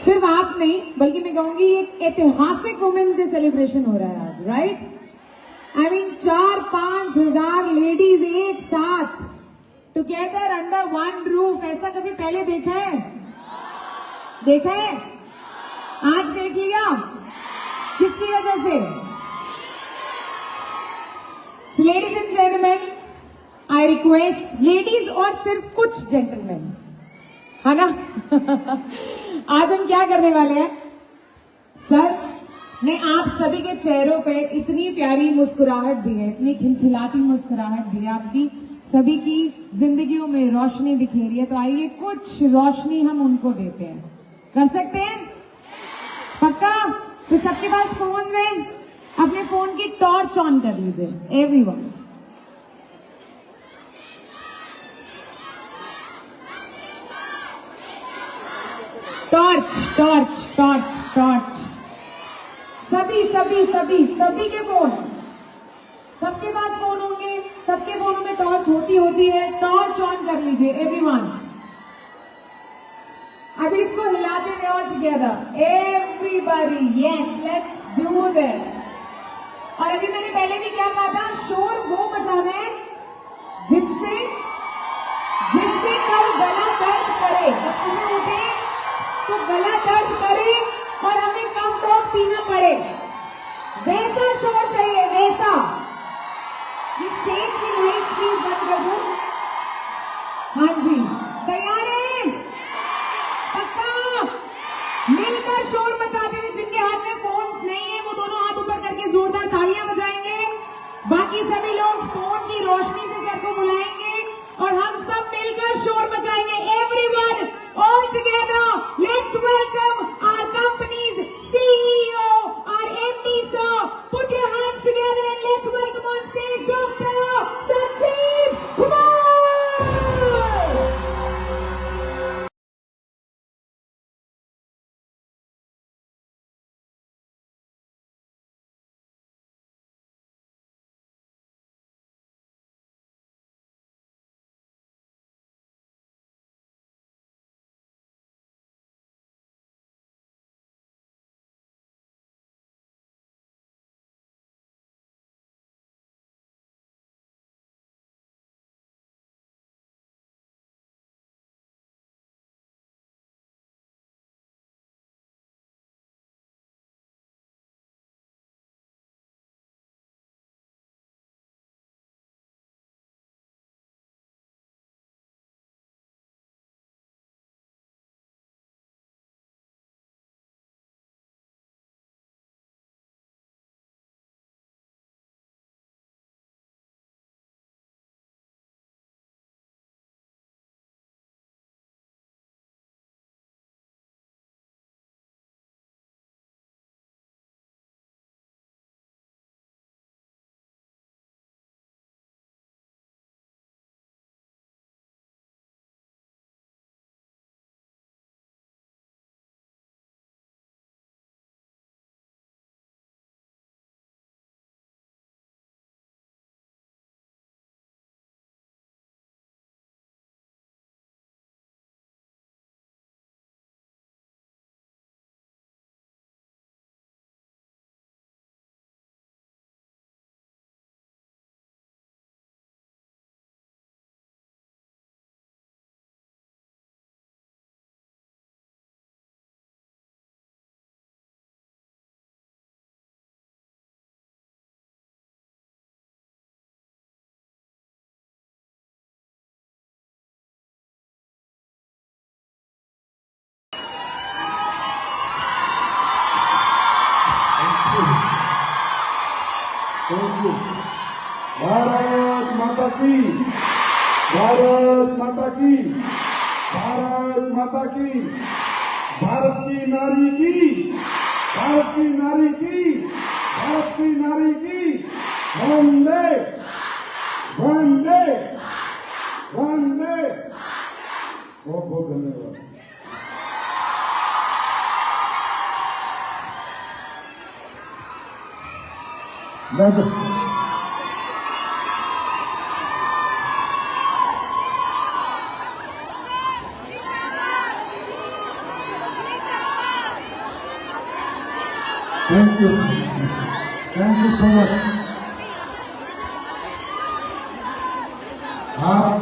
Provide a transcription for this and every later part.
सिर्फ आप नहीं बल्कि मैं कहूंगी एक ऐतिहासिक वुमेन्स डे सेलिब्रेशन हो रहा है आज, राइट? आई मीन 4-5 हजार लेडीज एक साथ टुगेदर अंडर वन रूफ, ऐसा कभी पहले देखा है? देखा है? आज देख लिया। किसकी वजह से? So ladies and gentlemen, I request ladies और सिर्फ कुछ जेंटलमैन, है ना? आज हम क्या करने वाले हैं सर? ने आप सभी के चेहरों पे इतनी प्यारी मुस्कुराहट दी है, इतनी खिलखिलाती मुस्कुराहट दी है, आपकी सभी की जिंदगियों में रोशनी बिखेरी है। तो आइए कुछ रोशनी हम उनको देते हैं। कर सकते हैं? पक्का? तो सबके पास फोन है, अपने फोन की टॉर्च ऑन कर लीजिए everyone. Torch torch torch torch, सभी सभी सभी सभी के फोन, सबके पास फोन होंगे, सबके फोनों में टॉर्च होती है। टॉर्च ऑन कर लीजिए एवरीवन। अभी इसको हिलाते हैं all together everybody. Yes, let's do this. और अभी मैंने पहले भी क्या कहा था, शोर वो बजाना है जिससे कल गला दर्द करे। जब सुबह उठे तो गला दर्द करे और हमें कम तो पीना पड़े, वैसा शोर चाहिए, वैसा। ये स्टेज की लाइट्स प्लीज बंद कर दो। हाँ जी, तैयार है? पक्का? मिलकर शोर मचाते हुए, जिनके हाथ में फोन्स नहीं है वो दोनों हाथ ऊपर करके जोरदार तालियां बजाएंगे। बाकी सभी लोग फोन की रोशनी से सर को बुलाएंगे और हम सब मिलकर शोर मचाएंगे। Everyone all together, let's welcome our company's CEO, our MD sir. Put your hands together and let's welcome on stage Dr. Sanjeev Kumar. Bharat माता की, भारत माता की, भारत माता की, भारत की नारी की, भारत की नारी की, भारत की नारी की, वंदे वंदे वंदे। बहुत बहुत धन्यवाद। Thank you so much. आप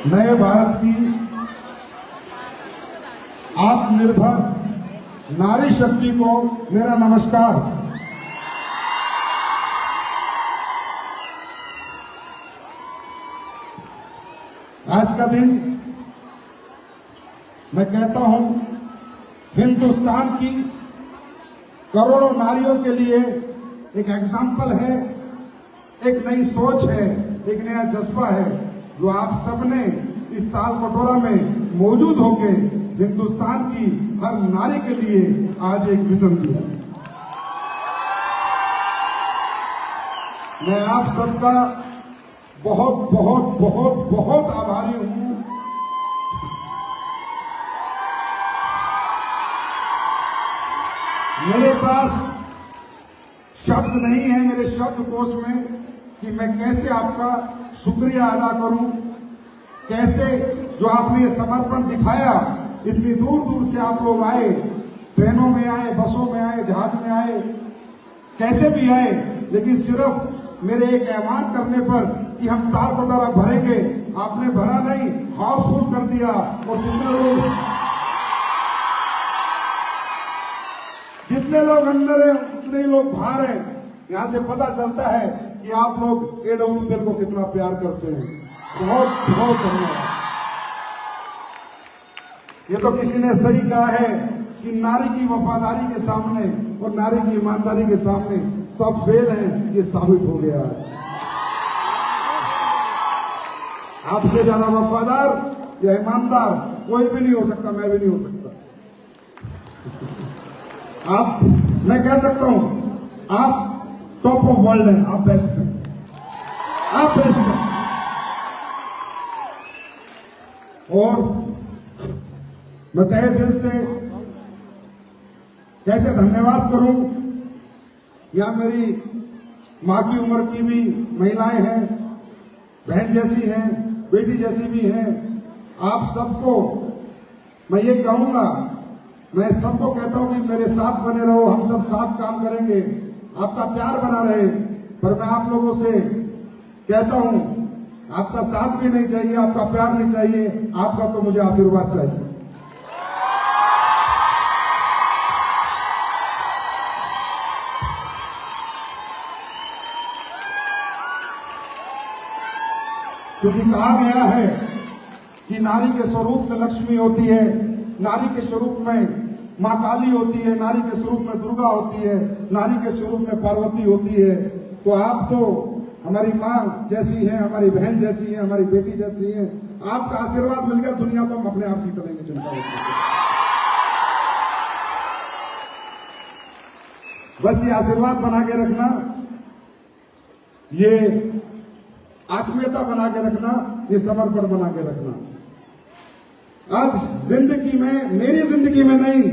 नए भारत की आत्मनिर्भर नारी शक्ति को मेरा नमस्कार। आज का दिन मैं कहता हूं हिंदुस्तान की करोड़ों नारियों के लिए एक एग्जाम्पल है, एक नई सोच है, एक नया जज्बा है जो आप सबने इस ताल कटोरा में मौजूद होके हिंदुस्तान की हर नारी के लिए आज एक विजन दिया। मैं आप सबका बहुत बहुत बहुत बहुत आभारी हूं। मेरे पास शब्द नहीं है मेरे शब्दकोश में कि मैं कैसे आपका शुक्रिया अदा करूं, कैसे जो आपने ये समर्पण दिखाया, इतनी दूर दूर से आप लोग आए, ट्रेनों में आए, बसों में आए, जहाज में आए, कैसे भी आए, लेकिन सिर्फ मेरे एक ऐलान करने पर कि हम ताल कटोरा भरेंगे, आपने भरा नहीं, हाउसफुल कर दिया। और जितने लोग अंदर है उतने ही लोग बाहर हैं। यहां से पता चलता है कि आप लोग एडब्ल्यूएल को कितना प्यार करते हैं। बहुत बहुत धन्यवाद। ये तो किसी ने सही कहा है कि नारी की वफादारी के सामने और नारी की ईमानदारी के सामने सब फेल हैं। ये साबित हो गया आज। आपसे ज्यादा वफादार या ईमानदार कोई भी नहीं हो सकता, मैं भी नहीं हो सकता। आप, मैं कह सकता हूं आप टॉप ऑफ वर्ल्ड हैं, आप बेस्ट हैं, आप बेस्ट हैं। और मैं तहे दिल से कैसे धन्यवाद करूं। यहां मेरी मां की उम्र की भी महिलाएं हैं, बहन जैसी हैं, बेटी जैसी भी हैं। आप सबको मैं ये कहूंगा, मैं सबको कहता हूं कि मेरे साथ बने रहो, हम सब साथ काम करेंगे, आपका प्यार बना रहे। पर मैं आप लोगों से कहता हूं, आपका साथ भी नहीं चाहिए, आपका प्यार नहीं चाहिए, आपका तो मुझे आशीर्वाद चाहिए। क्योंकि कहा गया है कि नारी के स्वरूप में लक्ष्मी होती है, नारी के स्वरूप में मां काली होती है, नारी के स्वरूप में दुर्गा होती है, नारी के स्वरूप में पार्वती होती है। तो आप तो हमारी मां जैसी हैं, हमारी बहन जैसी हैं, हमारी बेटी जैसी हैं। आपका आशीर्वाद मिल गया, दुनिया तो हम अपने आप जीत लेंगे। चिंता नहीं। बस ये आशीर्वाद बना के रखना, ये आत्मीयता बना के रखना, ये समर्पण बना के रखना। आज जिंदगी में, मेरी जिंदगी में नहीं,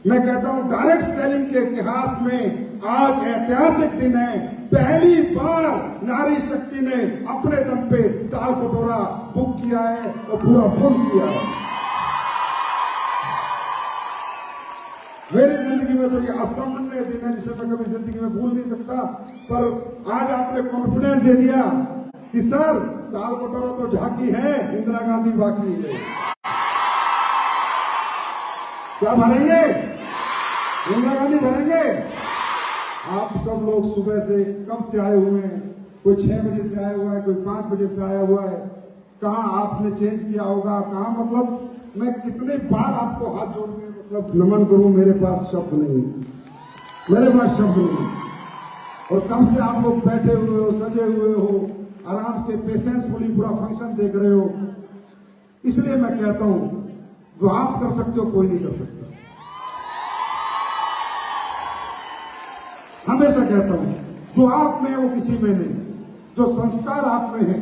मैं कहता हूं डायरेक्ट सेलिंग के इतिहास में आज ऐतिहासिक दिन है। पहली बार नारी शक्ति ने अपने दम पे ताल कटोरा बुक किया है और पूरा फुल किया है। मेरी जिंदगी में तो ये असामान्य दिन है जिसे मैं कभी जिंदगी में भूल नहीं सकता। पर आज आपने कॉन्फिडेंस दे दिया कि सर ताल कटोरा तो झांकी है, इंदिरा गांधी बाकी है। क्या भरेंगे? इंदिरा गांधी भरेंगे। आप सब लोग सुबह से कब से आए हुए हैं? कोई 6 बजे से आया हुआ है, कोई 5 बजे से आया हुआ है। कहाँ आपने चेंज किया होगा, कहाँ, मतलब मैं कितने बार आपको हाथ जोड़ के मतलब नमन करूं, मेरे पास शब्द नहीं, मेरे पास शब्द नहीं। और कब से आप लोग बैठे हुए हो, सजे हुए हो, आराम से पेशेंसफुली पूरा फंक्शन देख रहे हो। इसलिए मैं कहता हूं जो आप कर सकते हो कोई नहीं कर सकता। हमेशा कहता हूं जो आप में है वो किसी में नहीं। जो संस्कार आप में है,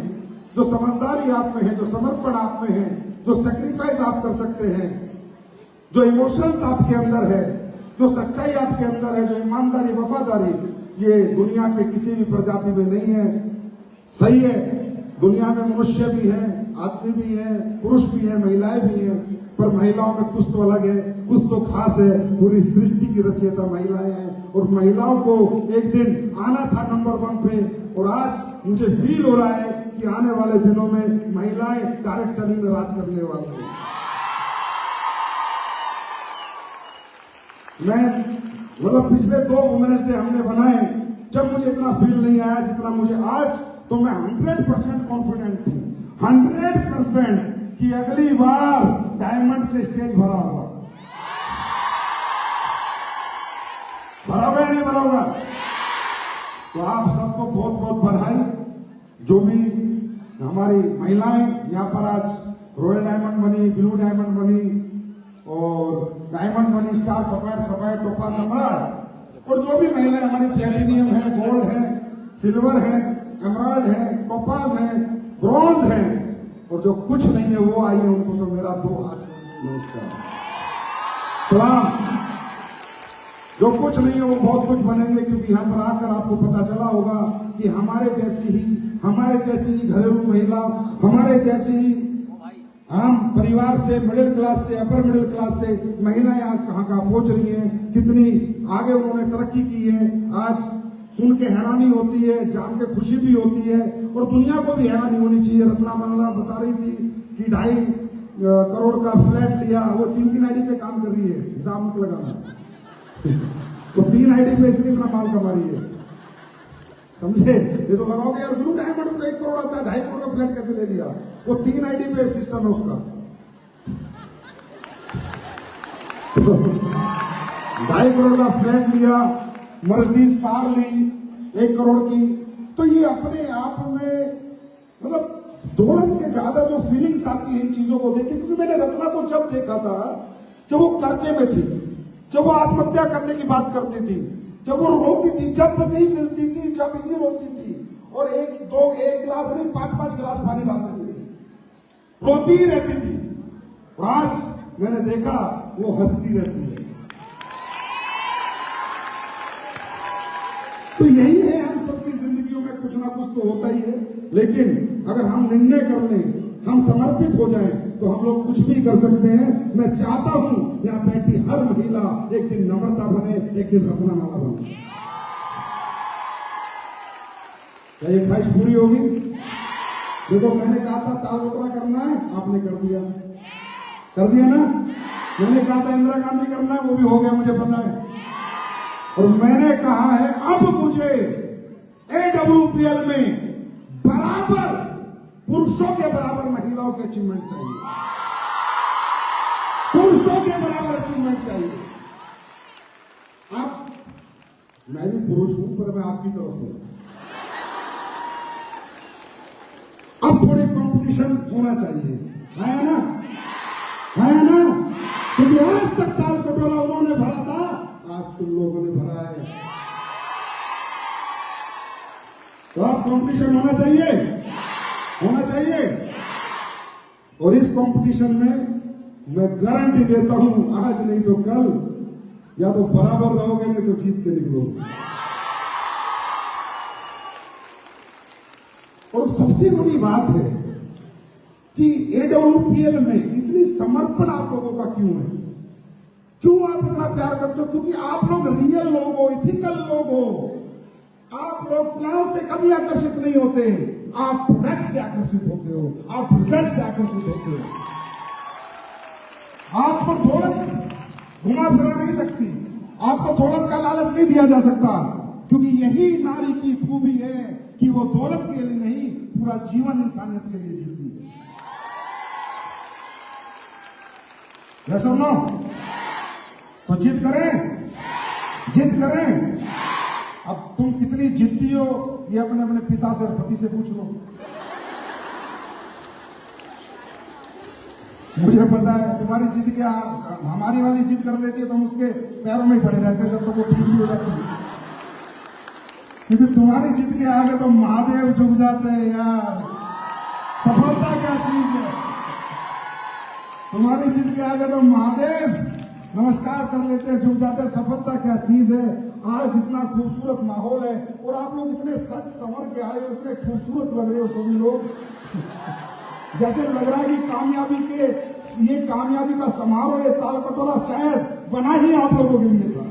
जो समझदारी आप में है, जो समर्पण आप में है, जो सेक्रीफाइस आप कर सकते हैं, जो इमोशंस आपके अंदर है, जो सच्चाई आपके अंदर है, जो ईमानदारी, वफादारी, ये दुनिया के किसी भी प्रजाति में नहीं है। सही है, दुनिया में मनुष्य भी हैं, आदमी भी हैं, पुरुष भी हैं, महिलाएं भी हैं, पर महिलाओं में कुछ तो अलग है, कुछ तो खास है। पूरी सृष्टि की रचयिता महिलाएं हैं और महिलाओं को एक दिन आना था नंबर 1 पे। और आज मुझे फील हो रहा है कि आने वाले दिनों में महिलाएं डायरेक्ट सेलिंग में राज करने वाली हैं। मैं मतलब पिछले 2 वुमेन्स डे हमने बनाए, जब मुझे इतना फील नहीं आया जितना मुझे आज, तो मैं 100% कॉन्फिडेंट हूं, 100% कि अगली बार डायमंड से स्टेज भरा होगा। भरा होगा या नहीं भरा होगा? तो आप सबको बहुत बहुत बधाई। जो भी हमारी महिलाएं यहाँ पर आज रॉयल डायमंड बनी, ब्लू डायमंड बनी और डायमंड बनी, star, sapphire, sapphire, topaz, emerald, और जो भी महिलाएं हमारी प्लेटिनियम है, गोल्ड है, सिल्वर है, एमराल्ड है, टोपाज है, ब्रॉन्ज है, और जो कुछ नहीं है वो आई है, उनको तो मेरा 2 हाथ नमस्कार सलाम। जो कुछ नहीं है वो बहुत कुछ बनेंगे, क्योंकि यहाँ पर आकर आपको पता चला होगा कि हमारे जैसी ही घरेलू महिला, हमारे जैसी ही हम परिवार से, मिडिल क्लास से, अपर मिडिल क्लास से महिलाएं आज कहाँ पहुंच रही हैं, कितनी आगे उन्होंने तरक्की की है। आज सुन के हैरानी होती है, जान के खुशी भी होती है, और दुनिया को भी हैरानी होनी चाहिए। रत्ना मल्ला बता रही थी कि 2.5 करोड़ का फ्लैट लिया, वो 3 आईडी पे काम कर रही है, हिसाब मत लगाना। तो 3 आईडी पे इसलिए इतना माल कमा रही है, समझे? ये तो लगाओगे यार, ब्लू डायमंड को 1 करोड़ आता है, 2.5 करोड़ का फ्लैट कैसे ले लिया? वो 3 आईडी पे सिस्टम है उसका। 2.5 करोड़ का फ्लैट लिया, मर्सिडीज कार ली 1 करोड़ की। तो ये अपने आप में मतलब दौलत से ज्यादा जो फीलिंग्स आती है इन चीजों को देख के, क्योंकि मैंने रत्ना को जब देखा था, जब वो कर्जे में थी, जब वो आत्महत्या करने की बात करती थी, जब वो रोती थी, जब नहीं मिलती थी, जब ये रोती थी, और एक गिलास नहीं 5 गिलास पानी डाल देती थी, रोती ही रहती थी। और आज मैंने देखा वो हंसती रहती है। तो यही है, हम सबकी जिंदगियों में कुछ ना कुछ तो होता ही है, लेकिन अगर हम निर्णय कर लें, हम समर्पित हो जाएं, तो हम लोग कुछ भी कर सकते हैं। मैं चाहता हूं यहाँ बैठी हर महिला एक दिन नम्रता बने, एक दिन रत्नमाला बने। क्या ये ख्वाहिश पूरी होगी? देखो, मैंने कहा था ताल बटरा करना है, आपने कर दिया ना। मैंने कहा था इंदिरा गांधी करना है, वो भी हो गया, मुझे पता है। और मैंने कहा है अब मुझे AWPL में बराबर पुरुषों के बराबर महिलाओं के अचीवमेंट चाहिए, पुरुषों के बराबर अचीवमेंट चाहिए। अब मैं भी पुरुष हूं, पर मैं आपकी तरफ हूं। अब थोड़ी कंपटीशन होना चाहिए, है ना? क्योंकि आज तक ताल कटोरा उन्होंने भरा था, आज तुम लोगों ने भरा है। तो अब कंपटीशन होना चाहिए। और इस कंपटीशन में मैं गारंटी देता हूं, आज नहीं तो कल या तो बराबर रहोगे, नहीं तो जीत के निकलोगे। और सबसे बड़ी बात है कि AWPL में इतनी समर्पण आप लोगों का क्यों है? क्यों आप इतना प्यार करते हो? क्योंकि आप लोग रियल लोग हो, इथिकल लोग हो। आप लोग प्लान से कभी आकर्षित नहीं होते, आप प्रोडक्ट से आकर्षित होते हो, आप रिजल्ट से आकर्षित होते हो। आपको दौलत घुमा फिरा नहीं सकती, आपको दौलत का लालच नहीं दिया जा सकता, क्योंकि यही नारी की खूबी है कि वो दौलत के लिए नहीं, पूरा जीवन इंसानियत के लिए जीती है। यस और नो? तो जिद करें। अब तुम कितनी जिद्दी हो, ये अपने अपने पिता से और पति से पूछ लो। मुझे पता है तुम्हारी जिद क्या, हमारी वाली जिद कर लेती है तो हम उसके पैरों में पड़े रहते हैं जब तक वो ठीक नहीं हो जाती है। क्योंकि तुम्हारी जिद के आगे तो महादेव झुक जाते हैं यार। सफलता क्या चीज है? तुम्हारी जिद के आगे तो महादेव नमस्कार कर लेते हैं, झुक जाते हैं। सफलता क्या चीज है? आज इतना खूबसूरत माहौल है और आप लोग इतने सच संवर के आए हो, इतने खूबसूरत लग रहे हो सभी लोग। जैसे लग रहा है कि कामयाबी के ये कामयाबी का समारोह, ये ताल कटोरा शायद बना ही आप लोगों के लिए था,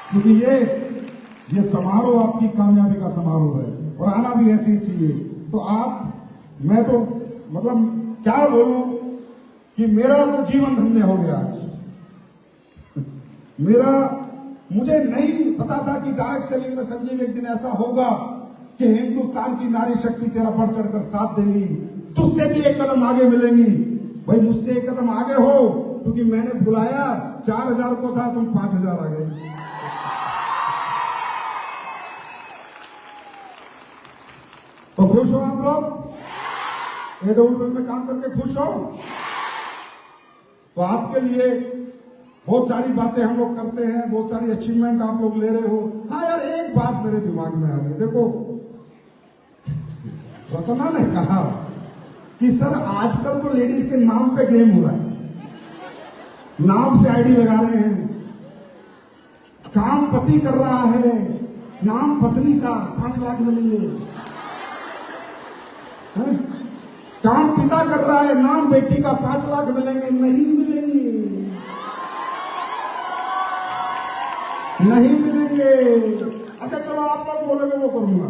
क्योंकि ये समारोह आपकी कामयाबी का समारोह है और आना भी ऐसे ही चाहिए। तो मैं तो मतलब क्या बोलूं कि मेरा तो जीवन धन्य हो गया आज। मुझे नहीं पता था कि डायरेक्ट सेलिंग में संजीव एक दिन ऐसा होगा कि हिंदुस्तान की नारी शक्ति तेरा बढ़ चढ़कर साथ देंगी, तुझसे भी एक कदम आगे मिलेंगी। भाई मुझसे एक कदम आगे हो, क्योंकि मैंने बुलाया 4000 को था, तुम 5000 आ गए। तो खुश हो आप लोग? एडोलमेंट में काम करके खुश हो? तो आपके लिए बहुत सारी बातें हम लोग करते हैं, बहुत सारी अचीवमेंट आप लोग ले रहे हो। हाँ यार, एक बात मेरे दिमाग में आ रही है। देखो, रतना ने कहा कि सर आजकल तो लेडीज के नाम पे गेम हो रहा है, नाम से आईडी लगा रहे हैं, काम पति कर रहा है, नाम पत्नी का 5 लाख मिलेंगे, काम पिता कर रहा है, नाम बेटी का 5 लाख मिलेंगे। नहीं मिलेंगे, नहीं मिलेंगे। अच्छा चलो, आप लोग बोलोगे वो करूंगा।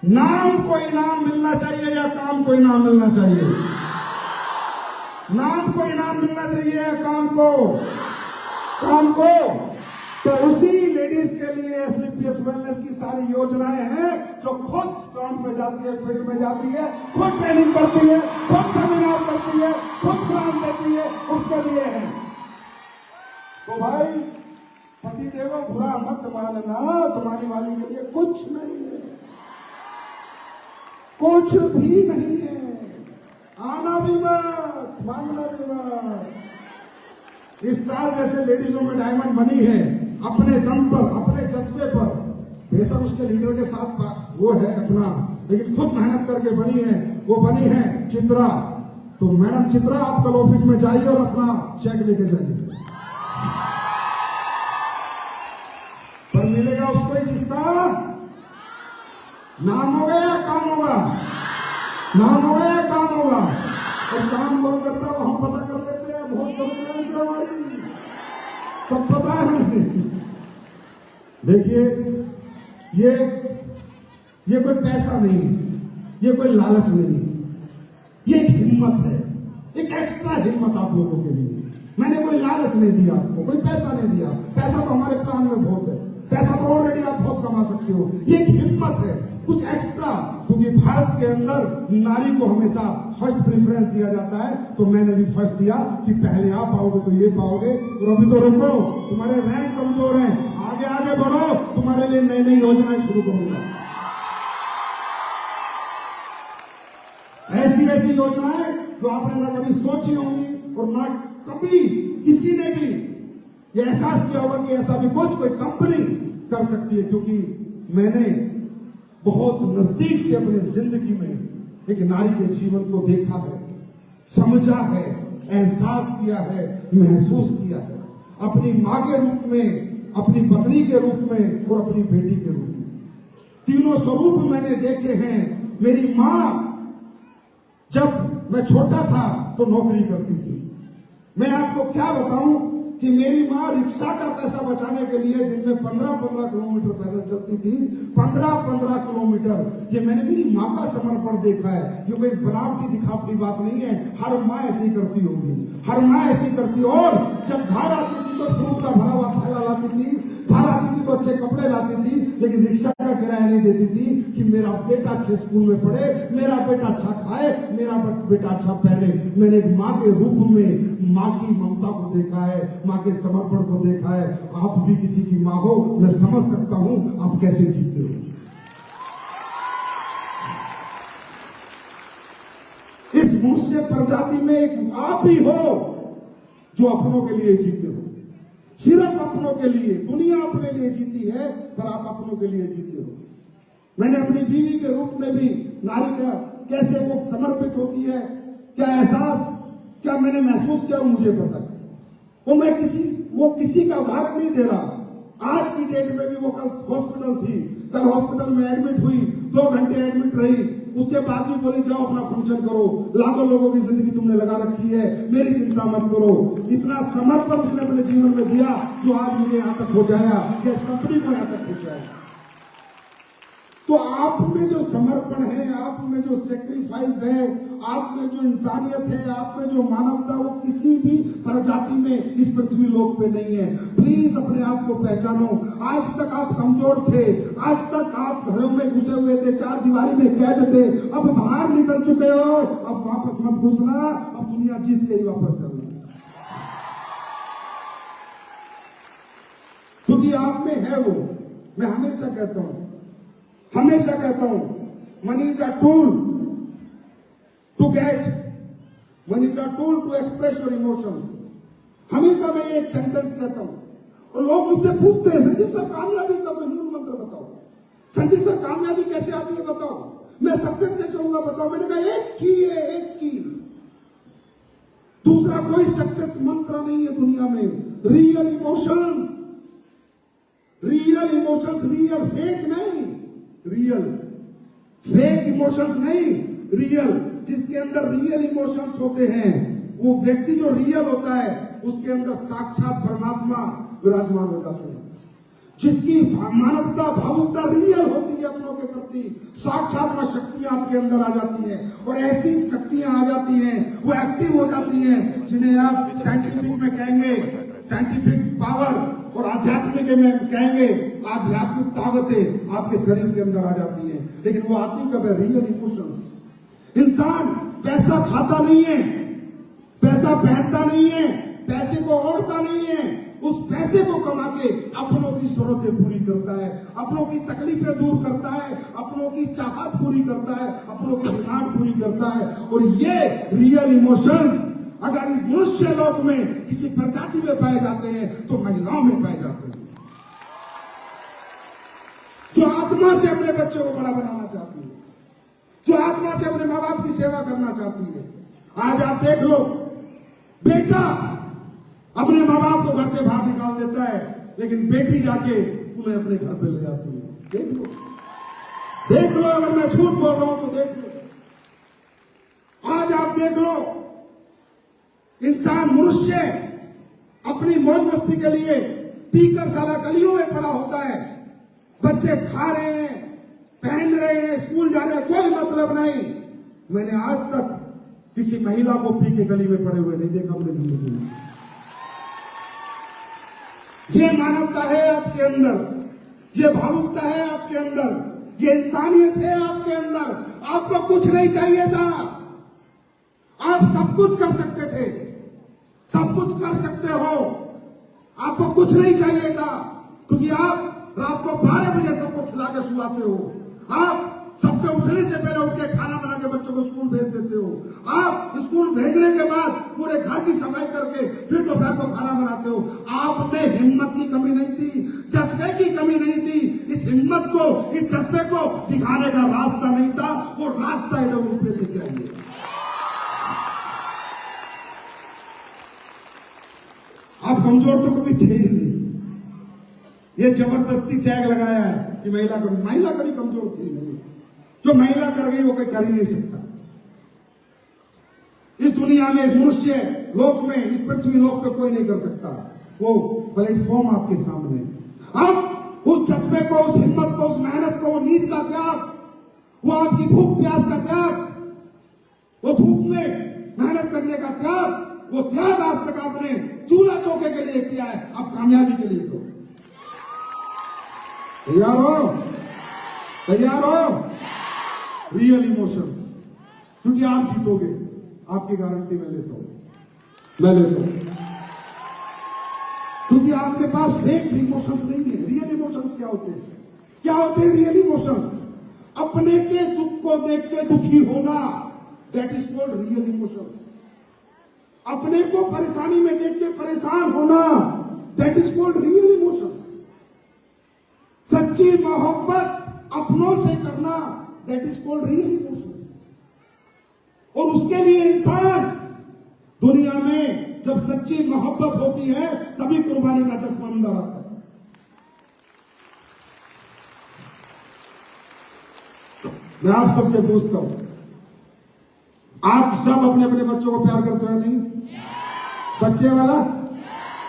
नाम को इनाम मिलना चाहिए या काम को इनाम मिलना चाहिए? नाम को इनाम मिलना चाहिए या काम को? काम को। तो उसी लेडीज के लिए एसलीपीएस वेलनेस की सारी योजनाएं हैं, जो खुद ग्राउंड पे जाती है, फील्ड में जाती है, खुद ट्रेनिंग करती है, खुद सेमिनार करती है, खुद ग्राम देती है, उसके लिए है। तो भाई पति देवो बुरा मत मानना, तुम्हारी वाली के लिए कुछ नहीं है, कुछ भी नहीं है। आना भी मत, मांगना भी मत। इस साल जैसे लेडीजों में डायमंड बनी है, अपने दम पर, अपने जज्बे पर, बेशक उसके लीडर के साथ वो है अपना, लेकिन खुद मेहनत करके बनी है, वो बनी है चित्रा। तो मैडम चित्रा, आप कल ऑफिस में जाइए और अपना चेक लेके जाइए, पर मिलेगा उसको ही जिसका नाम होगा या काम होगा? नाम होगा या काम होगा? और काम कौन करता है वो हम पता कर लेते हैं, बहुत सर्विलेंस है हमारी, सब पता है हमें। देखिए, ये कोई पैसा नहीं है, ये कोई लालच नहीं है, ये एक हिम्मत है, एक एक्स्ट्रा हिम्मत आप लोगों के लिए। मैंने कोई लालच नहीं दिया आपको, कोई पैसा नहीं दिया। पैसा तो हमारे प्लान में बहुत है, पैसा तो ऑलरेडी आप बहुत कमा सकते हो। ये एक हिम्मत है, कुछ एक्स्ट्रा, क्योंकि भारत के अंदर नारी को हमेशा फर्स्ट प्रेफरेंस दिया जाता है। तो मैंने भी फर्स्ट दिया कि पहले आप पाओगे तो ये पाओगे, और अभी तो रुको, तुम्हारे रैंक कमजोर हैं, आगे आगे बढ़ो, तुम्हारे लिए नई नई योजनाएं शुरू करूंगा। ऐसी ऐसी योजनाएं जो आपने ना कभी सोची होंगी और ना कभी किसी ने भी ये एहसास किया होगा कि ऐसा भी कुछ कोई कंपनी कर सकती है। क्योंकि मैंने बहुत नजदीक से अपनी जिंदगी में एक नारी के जीवन को देखा है, समझा है, एहसास किया है, महसूस किया है, अपनी मां के रूप में, अपनी पत्नी के रूप में और अपनी बेटी के रूप में। तीनों स्वरूप मैंने देखे हैं। मेरी मां जब मैं छोटा था तो नौकरी करती थी। मैं आपको क्या बताऊं कि मेरी माँ रिक्शा का पैसा बचाने के लिए दिन में 15-15 किलोमीटर पैदल चलती थी। 15-15 किलोमीटर। ये मैंने मेरी माँ का समर्पण देखा है। ये कोई बनावटी दिखावटी बात नहीं है, हर माँ ऐसी करती होगी, हर माँ ऐसी करती। और जब घर आती थी तो फ्रूट का भरा हुआ थैला लाती थी, घर आती थी तो अच्छे कपड़े लाती थी, लेकिन रिक्शा का किराया नहीं देती थी कि मेरा बेटा अच्छे स्कूल में पढ़े, मेरा बेटा अच्छा खाए, मेरा बेटा अच्छा पहने। मैंने एक माँ के रूप में माँ की ममता को देखा है, माँ के समर्पण को देखा है। आप भी किसी की माँ हो, मैं समझ सकता हूं आप कैसे जीते हो। इस मनुष्य प्रजाति में एक आप ही हो जो अपनों के लिए जीते हो, सिर्फ अपनों के लिए। दुनिया अपने लिए जीती है, पर आप अपनों के लिए जीते हो। मैंने अपनी बीवी के रूप में भी नारी का कैसे वो समर्पित होती है, क्या एहसास, क्या मैंने महसूस किया, मुझे पता है। वो किसी का उदाहरण नहीं दे रहा। आज की डेट में भी वो कल हॉस्पिटल थी, कल हॉस्पिटल में एडमिट हुई, 2 घंटे एडमिट रही। उसके बाद भी बोले जाओ अपना फंक्शन करो, लाखों लोगों की जिंदगी तुमने लगा रखी है, मेरी चिंता मत करो। इतना समर्पण उसने अपने जीवन में दिया जो आज मुझे यहां तक पहुंचाया, या इस कंपनी को यहां तक पहुंचाया। तो आप में जो समर्पण है, आप में जो सेक्रीफाइस है, आप में जो इंसानियत है, आप में जो मानवता, वो किसी भी प्रजाति में इस पृथ्वी लोक पे नहीं है। प्लीज अपने आप को पहचानो। आज तक आप कमजोर थे, आज तक आप घरों में घुसे हुए थे, चार दीवारी में कैद थे, अब बाहर निकल चुके हो। अब वापस मत घुसना, अब दुनिया जीत के ही वापस चलना, क्योंकि आप में है वो। मैं हमेशा कहता हूं money is a tool to get, money is a tool to express your emotions. हमेशा मैं एक सेंटेंस कहता हूं, और लोग मुझसे पूछते हैं संजीव सर कामयाबी का कोई मूल मंत्र बताओ, संजीव सर कामयाबी कैसे आती है बताओ, मैं सक्सेस कैसे होऊंगा बताओ। मैंने कहा एक की है, एक की, दूसरा कोई सक्सेस मंत्र नहीं है दुनिया में। रियल इमोशंस, रियल फेक नहीं, रियल फेक इमोशंस नहीं, रियल। जिसके अंदर रियल इमोशंस होते हैं, वो व्यक्ति जो रियल होता है, उसके अंदर साक्षात परमात्मा विराजमान हो जाते हैं। जिसकी मानवता, भावुकता रियल होती है अपनों के प्रति, साक्षात वह शक्तियां आपके अंदर आ जाती हैं, और ऐसी शक्तियां आ जाती हैं, वो एक्टिव हो जाती हैं, जिन्हें आप साइंटिफिक में कहेंगे साइंटिफिक पावर, और आध्यात्मिक में कहेंगे आध्यात्मिक ताकतें आपके शरीर के अंदर आ जाती हैं। लेकिन वो आती कब है? Real emotions. इंसान पैसा खाता नहीं है, पैसा पहनता नहीं है, पैसे को ओढ़ता नहीं है, उस पैसे को कमा के अपनों की जरूरतें पूरी करता है, अपनों की तकलीफें दूर करता है, अपनों की चाहत पूरी करता है, अपनों की डिमांड पूरी करता है। और ये रियल इमोशंस अगर इस मनुष्य लोक में किसी प्रजाति में पाए जाते हैं तो महिलाओं में पाए जाते हैं, जो आत्मा से अपने बच्चों को बड़ा बनाना चाहती है, जो आत्मा से अपने माँ बाप की सेवा करना चाहती है। आज आप देख लो, बेटा अपने माँ बाप को घर से बाहर निकाल देता है, लेकिन बेटी जाके उन्हें अपने घर पे ले आती है। देख लो, अगर मैं झूठ बोल रहा हूं तो देख लो। आज आप देख लो, इंसान, मनुष्य अपनी मौज मस्ती के लिए पीकर साला गलियों में पड़ा होता है। बच्चे खा रहे हैं, पहन रहे हैं, स्कूल जा रहे हैं, कोई मतलब नहीं। मैंने आज तक किसी महिला को पी के गली में पड़े हुए नहीं देखा अपनी जिंदगी में। ये मानवता है आपके अंदर, ये भावुकता है आपके अंदर, ये इंसानियत है आपके अंदर। आपको कुछ नहीं चाहिए था, आप सब कुछ कर सकते थे, सब कुछ कर सकते हो। आपको कुछ नहीं चाहिए था, क्योंकि आप रात को 12 बजे सबको खिला के सुलाते हो, आप सबके उठने से पहले उठ के खाना बना के बच्चों को स्कूल भेज देते हो, आप स्कूल भेजने के बाद पूरे घर की सफाई करके फिर दोपहर को खाना बनाते हो। आप में हिम्मत की कमी नहीं थी, जज्बे की कमी नहीं थी। इस हिम्मत को, इस जज्बे को दिखाने का रास्ता नहीं था, वो रास्ता इधर पे लेके आइए। आप कमजोर तो कभी थे ही नहीं, ये जबरदस्ती टैग लगाया है कि महिला कभी कमजोर थी नहीं। जो महिला कर गई वो कोई कर ही नहीं सकता। इस दुनिया में, इस मनुष्य लोक में, इस पृथ्वी लोक पे कोई नहीं कर सकता। वो प्लेटफॉर्म आपके सामने है। आप उस जज्बे को, उस हिम्मत को, उस मेहनत को, वो नींद का त्याग, वो आपकी भूख प्यास का त्याग, वो धूप में मेहनत करने का त्याग, वो त्याग आज तक आपने चूल्हा चौके के लिए किया है, अब कामयाबी के लिए तो तैयार हो? तैयार हो? रियल इमोशंस, क्योंकि आप जीतोगे, आपकी गारंटी मैं लेता हूं, क्योंकि आपके पास फेक इमोशंस नहीं है। रियल इमोशंस क्या होते हैं? क्या होते हैं रियल इमोशंस? अपने के दुख को देख के दुखी होना, that is called real emotions. अपने को परेशानी में देख के परेशान होना, that is called real emotions. सच्ची मोहब्बत अपनों से करना, that is called real emotions. और उसके लिए इंसान दुनिया में जब सच्ची मोहब्बत होती है तभी कुर्बानी का जज्बा अंदर आता है। मैं आप सबसे पूछता हूं, आप सब अपने अपने बच्चों को प्यार करते हो नहीं? सच्चे वाला?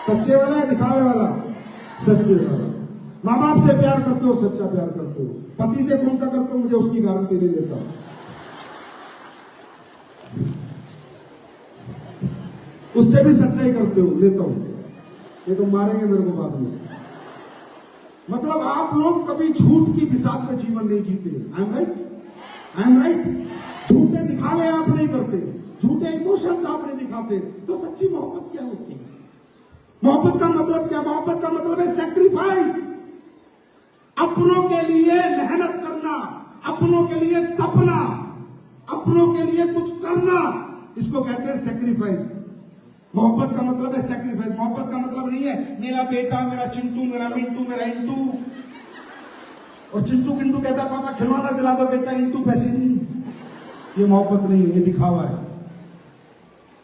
सच्चे वाला या दिखावे वाला? सच्चे वाला। माँ बाप से प्यार करते हो, सच्चा प्यार करते हो। पति से कौन सा करते हो, मुझे उसकी गारंटी नहीं देता। उससे भी सच्चाई करते हो, लेता हूं। ये तो मारेंगे मेरे को बाद में। मतलब आप लोग कभी झूठ की बिसात में जीवन नहीं जीते। I am right? I am right? झूठे दिखावे आप नहीं करते, झूठे इमोशंस आप नहीं दिखाते, तो सच्ची मोहब्बत क्या होती है? मोहब्बत का मतलब क्या? मोहब्बत का मतलब है सैक्रिफाइस। अपनों के लिए मेहनत करना, अपनों के लिए तपना, अपनों के लिए कुछ करना, इसको कहते हैं सैक्रिफाइस। मोहब्बत का मतलब है सैक्रिफाइस। मोहब्बत का मतलब नहीं है मेरा बेटा, मेरा चिंटू, मेरा मिंटू, मेरा इंटू, और चिंटू किंटू कहता पापा खिलौना दिला दो, बेटा इंटू पैसे नहीं। ये मोहब्बत नहीं है, ये दिखावा है।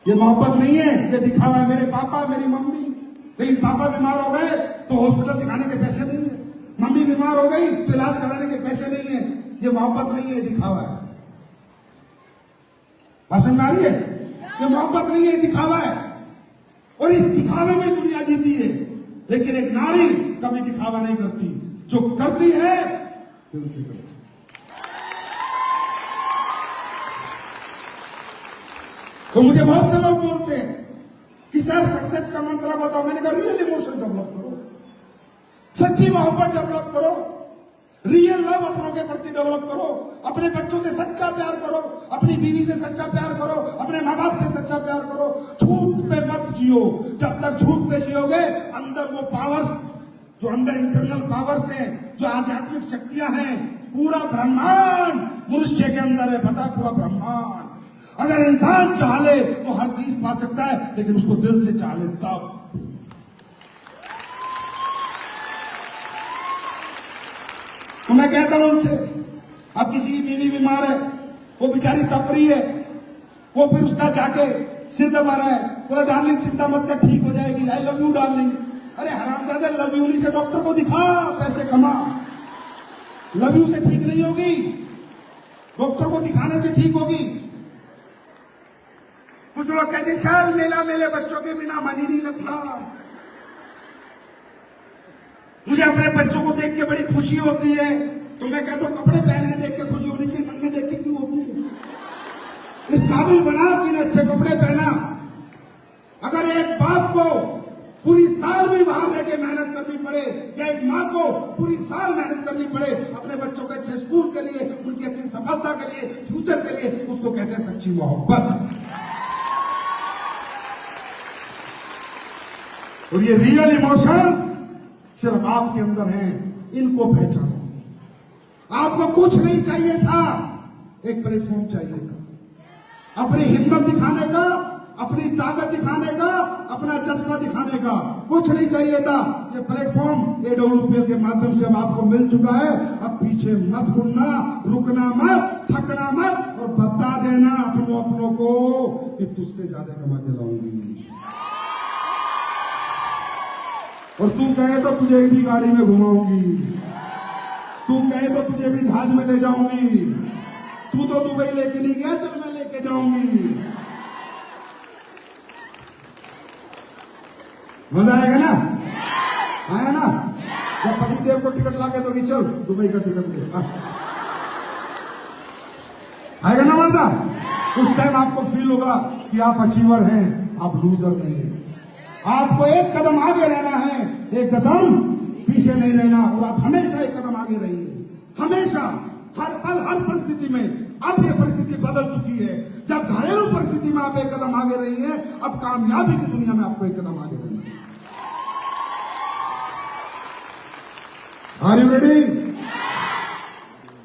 ये मोहब्बत नहीं है, ये दिखावा है। मेरे पापा, मेरी मम्मी, लेकिन पापा बीमार हो गए तो हॉस्पिटल दिखाने के पैसे नहीं है, मम्मी बीमार हो गई तो इलाज कराने के पैसे नहीं है। ये मोहब्बत नहीं है, ये दिखावा है। समझ में आ रही है? ये मोहब्बत नहीं है, ये दिखावा है। और इस दिखावे में दुनिया जीती है। लेकिन एक नारी कभी दिखावा नहीं करती, जो करती है दिल से करती। तो मुझे बहुत से लोग बोलते हैं कि सर सक्सेस का मंत्र बताओ। मैंने कहा रियल इमोशन डेवलप करो, सच्ची मोहब्बत डेवलप करो, रियल लव अपनों के प्रति डेवलप करो, अपने बच्चों से सच्चा प्यार करो, अपनी बीवी से सच्चा प्यार करो, अपने माँ बाप से सच्चा प्यार करो। झूठ पे मत जियो। जब तक झूठ पे जियोगे, अंदर वो पावर्स, जो अंदर इंटरनल पावर्स हैं, जो आध्यात्मिक शक्तियां हैं, पूरा ब्रह्मांड मनुष्य के अंदर है। पता है? पूरा ब्रह्मांड। अगर इंसान चाहे तो हर चीज पा सकता है, लेकिन उसको दिल से चाहे तब। तो मैं कहता हूं उनसे, अब किसी की बीवी बीमार है, वो बेचारी तप रही है, वो फिर उसका जाके सिर दबा रहा है, बोला डार्लिंग चिंता मत कर, ठीक हो जाएगी, आई लव यू डार्लिंग। अरे हरामजादे, लव यू से डॉक्टर को दिखा, पैसे कमा। लव यू से ठीक नहीं होगी, डॉक्टर को दिखाने से ठीक होगी। कुछ लोग कहते चल मेला मेले बच्चों के बिना मन ही नहीं लगता। मुझे अपने बच्चों को देख के बड़ी खुशी होती है। तो मैं कहता हूं कपड़े पहन के देख के खुशी होनी चाहिए, नंगे देख के क्यों होती है? इस काबिल बना कि अच्छे कपड़े पहना। अगर एक बाप को पूरी साल भी बाहर रह के मेहनत करनी पड़े, या एक माँ को पूरी साल मेहनत करनी पड़े अपने बच्चों के अच्छे स्कूल के लिए, उनकी अच्छी सफलता के लिए, फ्यूचर के लिए, उसको कहते हैं सच्ची मोहब्बत। और ये रियल इमोशंस सिर्फ आपके अंदर हैं, इनको पहचानो। आपको कुछ नहीं चाहिए था, एक प्लेटफॉर्म चाहिए था अपनी हिम्मत दिखाने का, अपनी ताकत दिखाने का, अपना चस्पा दिखाने का। कुछ नहीं चाहिए था। ये प्लेटफॉर्म AWPL के माध्यम से अब आपको मिल चुका है। अब पीछे मत मुड़ना, रुकना मत, थकना मत, और बता देना अपनों को कि तुझसे ज्यादा कमा के लाऊंगी। और तू कहे तो तुझे भी गाड़ी में घुमाऊंगी, तू कहे तो तुझे भी जहाज में ले जाऊंगी, तू तो दुबई लेके नहीं गया, चल मैं लेके जाऊंगी। मजा आएगा ना? आया ना? जब पति देव को टिकट लाके दोगी, चल दुबई का टिकट ले, आएगा ना मजा? उस टाइम आपको फील होगा कि आप अचीवर हैं, आप लूजर नहीं हैं। आपको एक कदम आगे रहना है, एक कदम पीछे नहीं रहना। और आप हमेशा एक कदम आगे रहिए, हमेशा, हर पल, हर परिस्थिति में। अब ये परिस्थिति बदल चुकी है। जब घरेलू परिस्थिति में आप एक कदम आगे रही हैं, अब कामयाबी की दुनिया में आपको एक कदम आगे रहना है। Are you ready?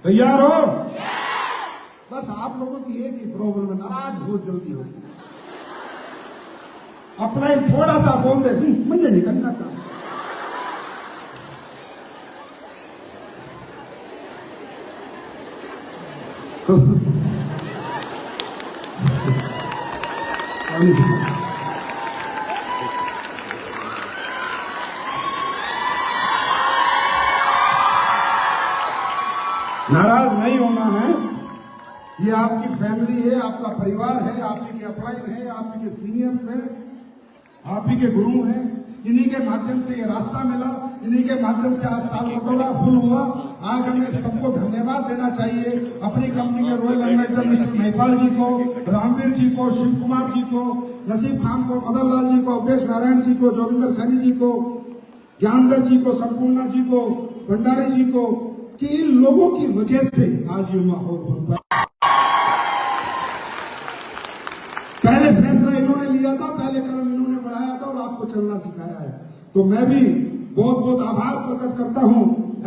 तैयार हो? बस आप लोगों की एक ही प्रॉब्लम है, नाराज बहुत जल्दी होती है। अपना ही थोड़ा सा बोल दे, मुझे नहीं करना था। तो नाराज नहीं होना है। ये आपकी फैमिली है, आपका परिवार है, आप ही के अपलाइन है, आप ही के सीनियर्स हैं, आप ही के गुरु हैं। इन्हीं के माध्यम से ये रास्ता मिला, इन्हीं के माध्यम से आज तालकटोरा फुल हुआ। आज हमें सबको धन्यवाद देना चाहिए अपनी कंपनी के रॉयल एडवाइजर मिस्टर महिपाल जी को, रामवीर जी को, शिव कुमार जी को, नसीब खान को, मदन लाल जी को, अवधेश नारायण जी को, जोगिंदर सैनी जी को, ज्ञानदर जी को, संपूर्णा जी को, भंडारी जी को, कि इन लोगों की वजह से आज ये माहौल बन पाया। पहले फैसला इन्होंने लिया था, पहले कदम इन्होंने बढ़ाया था और आपको चलना सिखाया है। तो मैं भी बहुत बहुत आभार प्रकट करता हूं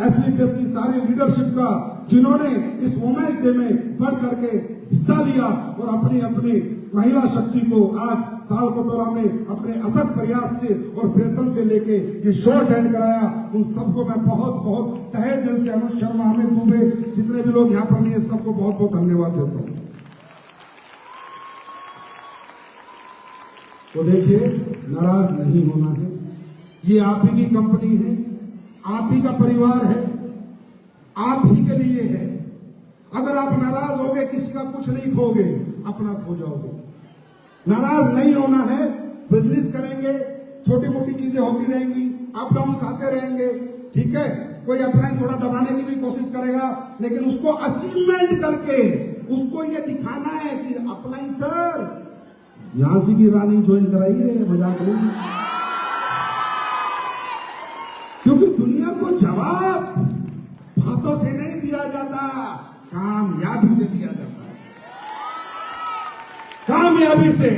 एसलीपीएस की सारी लीडरशिप का, जिन्होंने इस वुमेन्स डे में बढ़ चढ़ के हिस्सा लिया और अपनी अपनी महिला शक्ति को आज तालकटोरा में अपने अथक प्रयास से और प्रयत्न से लेके ये शो अटेंड कराया। उन सबको मैं बहुत बहुत तहे दिल से, अनुज शर्मा, अमित दुबे, जितने भी लोग यहाँ पर नहीं है, सबको बहुत बहुत धन्यवाद देता हूँ। तो देखिए, नाराज नहीं होना है। ये आप ही की कंपनी है, आप ही का परिवार है, आप ही के लिए है। अगर आप नाराज होगे, किसी का कुछ नहीं खोगे, अपना खो जाओगे। नाराज नहीं होना है, बिजनेस करेंगे, छोटी मोटी चीजें होती रहेंगी, अप डाउन आते रहेंगे, ठीक है। कोई अपलाइन थोड़ा दबाने की भी कोशिश करेगा, लेकिन उसको अचीवमेंट करके उसको ये दिखाना है कि अपलाइन सर झांसी की रानी ज्वाइन कराइए, मजाक नहीं। क्योंकि दुनिया को जवाब बातों से नहीं दिया जाता, कामयाबी से दिया जाता है। कामयाबी से,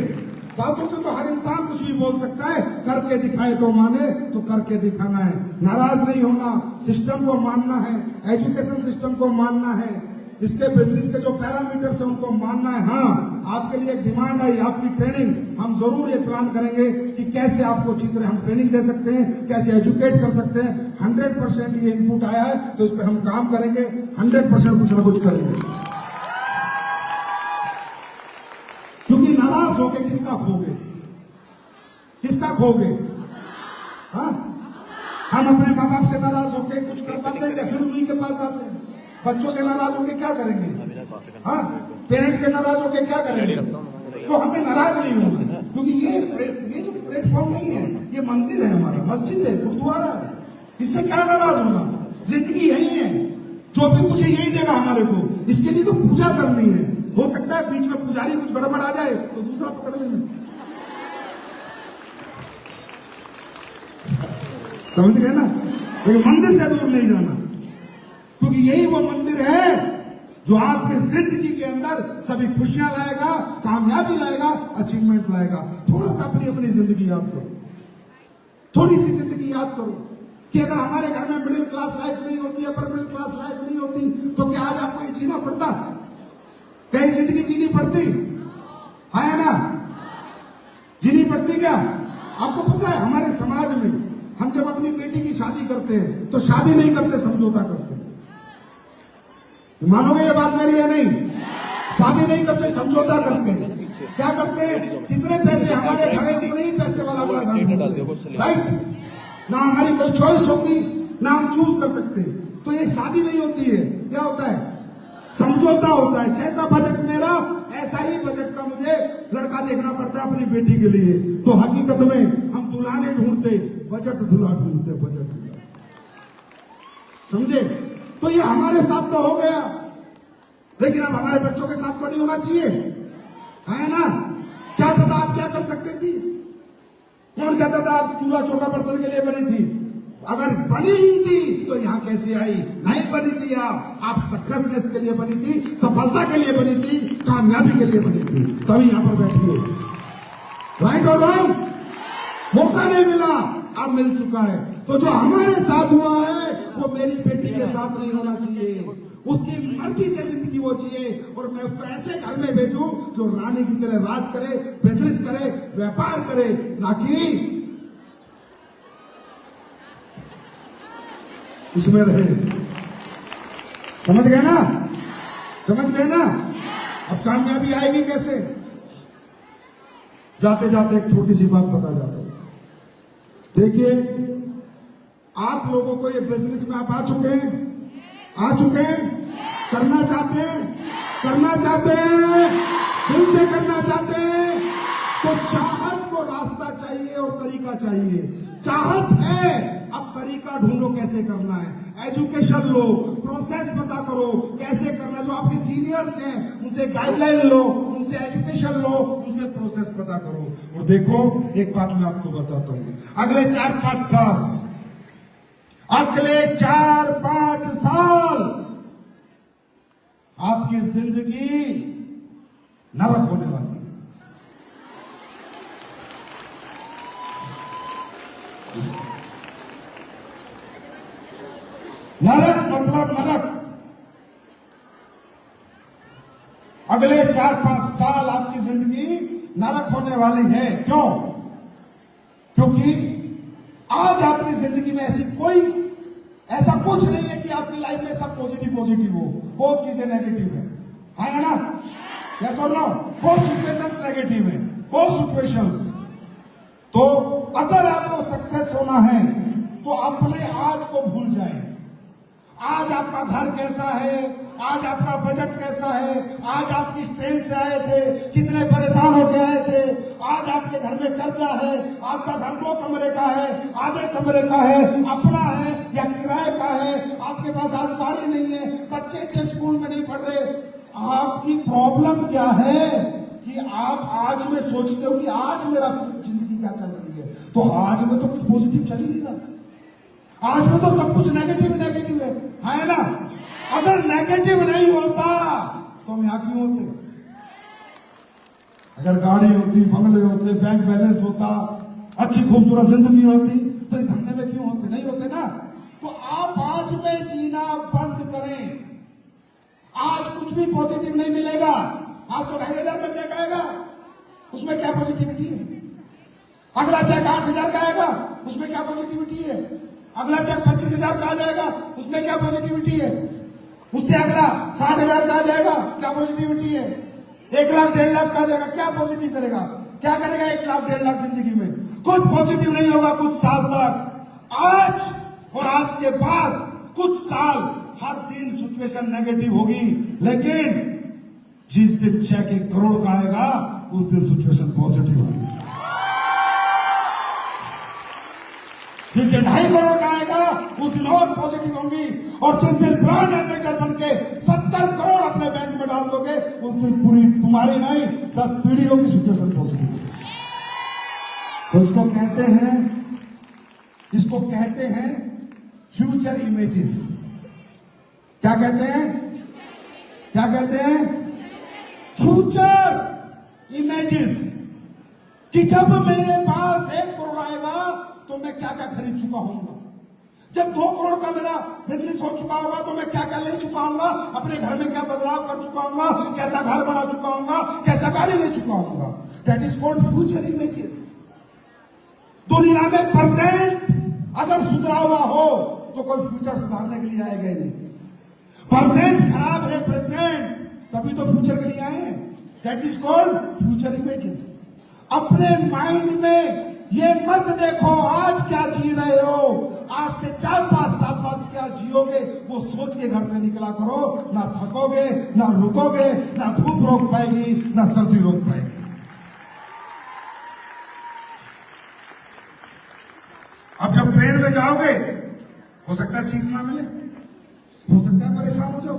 बातों से तो हर इंसान कुछ भी बोल सकता है, करके दिखाए तो माने, तो करके दिखाना है। नाराज नहीं होना, सिस्टम को मानना है, एजुकेशन सिस्टम को मानना है, इसके बिजनेस के जो पैरामीटर्स हैं उनको मानना है। हाँ, आपके लिए एक डिमांड है, आपकी ट्रेनिंग हम जरूर ये प्लान करेंगे कि कैसे आपको अच्छी तरह हम ट्रेनिंग दे सकते हैं, कैसे एजुकेट कर सकते हैं। 100% ये इनपुट आया है, तो इस पर हम काम करेंगे, 100% कुछ ना कुछ करेंगे। क्योंकि नाराज होके किसका खोगे, किसका खोगे? हाँ, हम अपने माँ बाप से नाराज होके कुछ कर पाते हैं क्या? फिर उन्हीं के पास जाते हैं। बच्चों से नाराज होके क्या करेंगे? हाँ, पेरेंट्स से नाराज होके क्या करेंगे? तो हमें नाराज नहीं होना, क्योंकि ये जो प्लेटफॉर्म नहीं है, ये मंदिर है हमारा, मस्जिद है, गुरुद्वारा है। इससे क्या नाराज होना? जिंदगी यही है, जो भी पूछे यही देगा हमारे को। इसके लिए तो पूजा करनी है। हो सकता है बीच में पुजारी कुछ गड़बड़ आ जाए तो दूसरा पकड़ लेना। समझ गए ना? लेकिन मंदिर से दूर नहीं जाना, क्योंकि यही वो मंदिर है जो आपके जिंदगी के अंदर सभी खुशियां लाएगा, कामयाबी लाएगा, अचीवमेंट लाएगा। थोड़ा सा अपनी अपनी जिंदगी याद करो, थोड़ी सी जिंदगी याद करो कि अगर हमारे घर में मिडिल क्लास लाइफ नहीं होती, अपर मिडिल क्लास लाइफ नहीं होती, तो क्या आज आपको ये जीना पड़ता? क्या ये जिंदगी जीनी पड़ती है ना? जीनी पड़ती क्या? आपको पता है, हमारे समाज में हम जब अपनी बेटी की शादी करते हैं तो शादी नहीं करते, समझौता करते हैं। मानोगे ये बात मेरी या नहीं? शादी नहीं करते, समझौता करते हैं। क्या करते हैं? जितने पैसे हमारे घर है उतने ही पैसे वाला घर ढूंढते, राइट? ना हमारी कोई चॉइस होती, ना हम चूज कर सकते। तो ये शादी नहीं होती है, क्या होता है? समझौता होता है। जैसा बजट मेरा, ऐसा ही बजट का मुझे लड़का देखना पड़ता है अपनी बेटी के लिए। तो हकीकत में हम दुल्हने ढूंढते, बजट दूल्हा ढूंढते, बजट। समझे? तो ये हमारे साथ तो हो गया, लेकिन अब हमारे बच्चों के साथ तो नहीं होना चाहिए, है ना? क्या पता आप क्या कर सकते थी? कौन कहता था आप चूल्हा चौका बर्तन के लिए बनी थी? अगर बनी ही थी तो यहाँ कैसे आई? नहीं बनी थी। आप सक्सेसनेस के लिए बनी थी, सफलता के लिए बनी थी, कामयाबी के लिए बनी थी, तभी यहाँ पर बैठी हो। राइट और रॉन्ग? मौका नहीं मिला, अब मिल चुका है। तो जो हमारे साथ हुआ है वो मेरी बेटी के साथ नहीं होना चाहिए। उसकी मर्जी से जिंदगी वो जिए और मैं उसको ऐसे घर में भेजूं जो रानी की तरह राज करे, बिजनेस करे, व्यापार करे, ना कि इसमें रहे। समझ गए ना? समझ गए ना? अब कामयाबी आएगी कैसे? जाते जाते एक छोटी सी बात बता जाता हूं। देखिए, आप लोगों को ये बिजनेस में आप आ चुके हैं, करना चाहते हैं, करना चाहते हैं, दिल से करना चाहते हैं, तो चाहत को रास्ता चाहिए और तरीका चाहिए। चाहत है, अब तरीका ढूंढो कैसे करना है। एजुकेशन लो, प्रोसेस पता करो कैसे करना है। जो आपके सीनियर्स हैं उनसे गाइडलाइन लो, उनसे एजुकेशन लो, उनसे प्रोसेस पता करो। और देखो, एक बात मैं आपको बताता हूं, अगले 4-5 साल, अगले 4-5 साल आपकी जिंदगी नरक होने वाली है। नरक मतलब नरक। अगले 4-5 साल आपकी जिंदगी नरक होने वाली है। क्यों? क्योंकि आज आपकी जिंदगी में ऐसा कुछ नहीं है कि आपकी लाइफ में सब पॉजिटिव हो। बहुत चीजें नेगेटिव है ना? यस और नो? बहुत सिचुएशंस नेगेटिव है, बहुत सिचुएशंस। तो अगर आपको सक्सेस होना है तो अपने आज को भूल जाएं। आज आपका घर कैसा है, आज आपका बजट कैसा है, आज आप किस ट्रेन से आए थे, कितने परेशान होके आए थे, आज आपके घर में कर्जा है, आपका घर 2 कमरे का है, आधे कमरे का है, अपना है या किराए का है, आपके पास आज गाड़ी नहीं है, बच्चे अच्छे स्कूल में नहीं पढ़ रहे। आपकी प्रॉब्लम क्या है कि आप आज में सोचते हो कि आज मेरा जिंदगी क्या चल रही है, तो आज में तो कुछ पॉजिटिव चल ही नहीं रहा। आज में तो सब कुछ नेगेटिव है ना? अगर नेगेटिव नहीं होता तो हम यहां क्यों होते? अगर गाड़ी होती, बंगले होते, बैंक बैलेंस होता, अच्छी खूबसूरत जिंदगी होती, तो इस धंधे में क्यों होते? नहीं होते ना। तो आप आज में जीना बंद करें। आज कुछ भी पॉजिटिव नहीं मिलेगा। आज तो 2,500 का चेक आएगा, उसमें क्या पॉजिटिविटी है? अगला चेक 8,000 का आएगा, उसमें क्या पॉजिटिविटी है? अगला चेक 25,000 का आ जाएगा, उसमें क्या पॉजिटिविटी है? उससे अगला 60,000 का आ जाएगा, क्या पॉजिटिविटी है? 1 लाख 1.5 लाख का आ जाएगा, क्या पॉजिटिव करेगा? क्या करेगा 1 लाख 1.5 लाख जिंदगी में? कुछ पॉजिटिव नहीं होगा कुछ साल तक। आज और आज के बाद कुछ साल हर दिन सिचुएशन नेगेटिव होगी, लेकिन जिस दिन चेक 1 करोड़ का आएगा उस दिन सिचुएशन पॉजिटिव होगी। जिस दिन 2.5 करोड़ का आएगा उस दिन और पॉजिटिव होंगी। और जिस दिन ब्रांड एम्बेसडर बन के 70 करोड़ अपने बैंक में डाल दोगे उस दिन पूरी तुम्हारी नहीं 10 पीढ़ियों की सिचुएशन पॉजिटिव होगी। तो इसको कहते हैं फ्यूचर इमेजेस। क्या कहते हैं? Future images. कि जब मेरे पास 1 करोड़ आएगा तो मैं क्या क्या खरीद चुका हूंगा, जब 2 करोड़ का मेरा बिजनेस हो चुका होगा तो मैं क्या क्या ले चुका हूंगा, अपने घर में क्या बदलाव कर चुका हूंगा, कैसा घर बना चुका हूंगा, कैसा गाड़ी ले चुका हूंगा। That is called future images. दुनिया में प्रेजेंट अगर सुधरा हुआ हो तो कोई फ्यूचर सुधारने के लिए आएगा ही नहीं। प्रेजेंट खराब है, प्रेजेंट, तभी तो फ्यूचर के लिए आए हैं। That is called future images. अपने माइंड में ये मत देखो आज क्या जी रहे हो, आज से 4-5 साल बाद क्या जियोगे, वो सोच के घर से निकला करो। ना थकोगे, ना रुकोगे, ना धूप रोक पाएगी, ना सर्दी रोक पाएगी। अब जब ट्रेन में जाओगे हो सकता है सीट ना मिले, हो सकता है परेशान हो जाओ,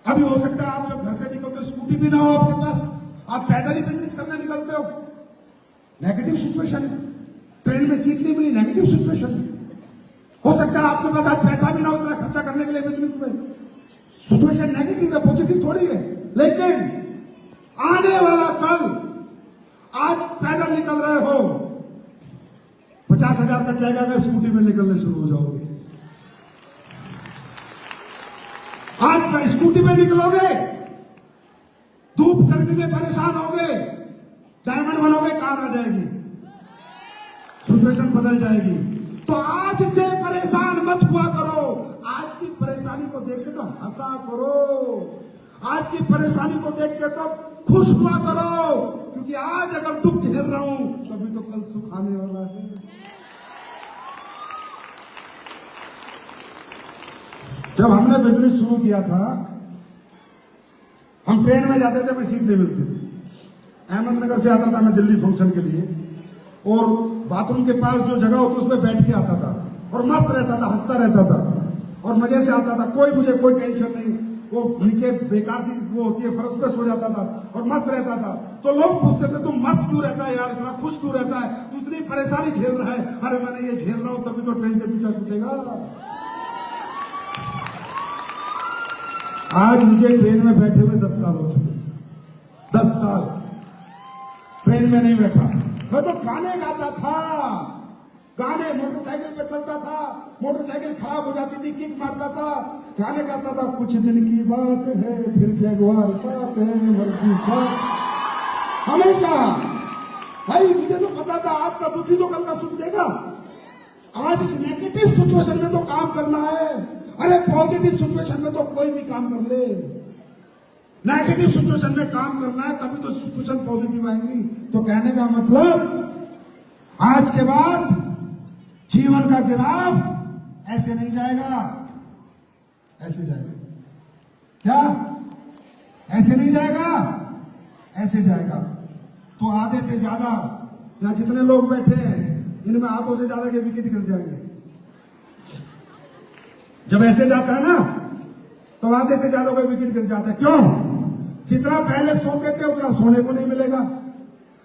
अभी हो सकता है आप जब घर से निकलते हो स्कूटी भी ना हो आपके पास, आप पैदल ही बिजनेस करने निकलते हो, नेगेटिव सिचुएशन है। ट्रेन में सीट नहीं मिली, नेगेटिव सिचुएशन है। हो सकता है आपके पास आज पैसा भी ना हो इतना खर्चा करने के लिए बिजनेस में, सिचुएशन नेगेटिव है, पॉजिटिव थोड़ी है। लेकिन आने वाला कल, आज पैदल निकल रहे हो, 50,000 का चेक आएगा, स्कूटी में निकलने शुरू हो जाओगे। आज स्कूटी में निकलोगे, धूप गर्मी में परेशान होगे, डायमंड बनोगे, कार आ जाएगी, सिचुएशन बदल जाएगी। तो आज से परेशान मत हुआ करो। आज की परेशानी को देख के तो हंसा करो, आज की परेशानी को देख के तो खुश हुआ करो, क्योंकि आज अगर दुख झेल रहा हूं तभी तो कल सुख आने वाला है। जब हमने बिजनेस शुरू किया था हम ट्रेन में जाते थे, मैं सीट नहीं मिलती थी। अहमदनगर से आता था मैं दिल्ली फंक्शन के लिए, और बाथरूम के पास जो जगह होती उसमें बैठ के आता था, और मस्त रहता था, हंसता रहता था, और मजे से आता था। मुझे कोई टेंशन नहीं। वो नीचे बेकार सी वो होती है, फर्श पे सो जाता था और मस्त रहता था। तो लोग पूछते थे तुम मस्त क्यों रहता है यार, इतना खुश क्यों रहता है, तू इतनी परेशानी झेल रहा है। अरे मैंने ये झेल रहा हूं तभी तो ट्रेन से पीछा छूटेगा। आज मुझे ट्रेन में बैठे हुए 10 साल हो चुके, 10 साल ट्रेन में नहीं बैठा। मैं तो गाने गाता था, गाने, मोटरसाइकिल पे चलता था, मोटरसाइकिल खराब हो जाती थी, किक मारता था, गाने गाता था। कुछ दिन की बात है फिर जगवार साथ है, मर्जी साथ हमेशा। भाई मुझे तो पता था आज का दुखी तो कल का सुख देगा। आज इस नेगेटिव सिचुएशन में तो काम करना है। अरे पॉजिटिव सिचुएशन में तो कोई भी काम कर ले, नेगेटिव सिचुएशन में काम करना है तभी तो सिचुएशन पॉजिटिव आएंगी। तो कहने का मतलब आज के बाद जीवन का ग्राफ ऐसे नहीं जाएगा, ऐसे जाएगा। क्या ऐसे नहीं जाएगा, ऐसे जाएगा। तो आधे से ज्यादा यहां जितने लोग बैठे हैं इनमें आधों से ज्यादा के विकेट गिर जाएंगे। जब ऐसे जाता है ना तो आधे से ज्यादा कोई विकेट गिर जाता है। क्यों? जितना पहले सोते थे उतना सोने को नहीं मिलेगा,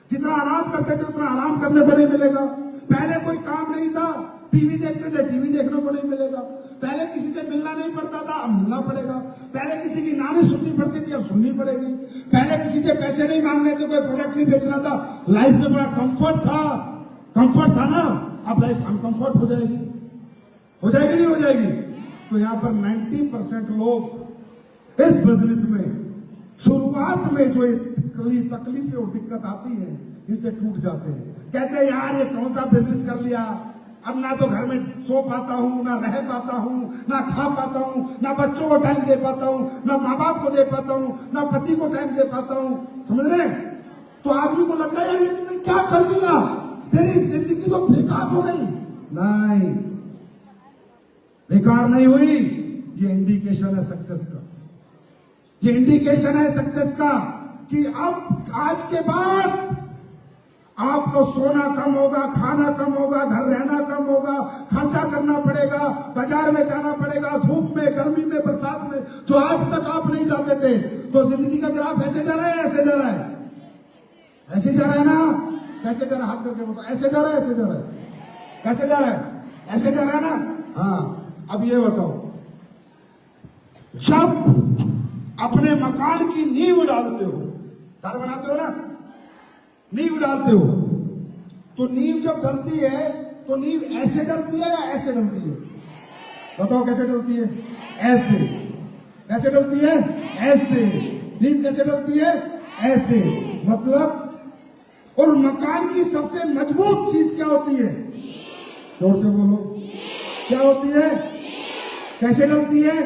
जितना आराम करते थे उतना आराम करने को नहीं मिलेगा। पहले कोई काम नहीं था, टीवी देखते थे, टीवी देखने को नहीं मिलेगा। पहले किसी से मिलना नहीं पड़ता था, अब मिलना पड़ेगा। पहले किसी की नानी सुननी पड़ती थी, अब सुननी पड़ेगी। पहले किसी से पैसे नहीं मांगने थे, कोई प्रोडक्ट नहीं बेचना था, लाइफ में बड़ा कंफर्ट था ना। अब लाइफ अनकंफर्ट हो जाएगी, हो जाएगी नहीं हो जाएगी? तो यहाँ पर 90% लोग इस बिजनेस में शुरुआत में जो तकलीफें और दिक्कत आती है इनसे टूट जाते हैं। कहते हैं यार ये कौन सा बिजनेस कर लिया, अब ना तो घर में सो पाता हूँ, ना रह पाता हूँ, ना खा पाता हूँ, ना बच्चों को टाइम दे पाता हूँ, ना माँ बाप को दे पाता हूँ, ना पति को टाइम दे पाता हूँ। समझ रहे? तो आदमी को लगता है यार ये तूने क्या कर लिया, तेरी जिंदगी तो बेकार हो गई। नहीं, बेकार नहीं हुई। ये इंडिकेशन है सक्सेस का, ये इंडिकेशन है सक्सेस का कि अब आज के बाद आपको सोना कम होगा, खाना कम होगा, घर रहना कम होगा, खर्चा करना पड़ेगा, बाजार में जाना पड़ेगा, धूप में, गर्मी में, बरसात में, जो आज तक आप नहीं जाते थे। तो जिंदगी का ग्राफ ऐसे जा रहा है, ऐसे जा रहा है, ऐसे जा रहा है ना? कैसे जा रहा है? हाथ करके बताओ। ऐसे जा रहा है, ऐसे जा रहा है, कैसे जा रहा है? ऐसे जा रहा है ना? हाँ। अब ये बताओ, जब अपने मकान की नींव डालते हो, घर बनाते हो ना, नींव डालते हो, तो नींव जब डलती है तो नींव ऐसे डलती है या ऐसे डलती है? बताओ कैसे डलती है? ऐसे। कैसे डलती है? ऐसे। नींव कैसे डलती है? ऐसे। मतलब, और मकान की सबसे मजबूत चीज क्या होती है? जोर से बोलो, क्या होती है? कैसे डलती है?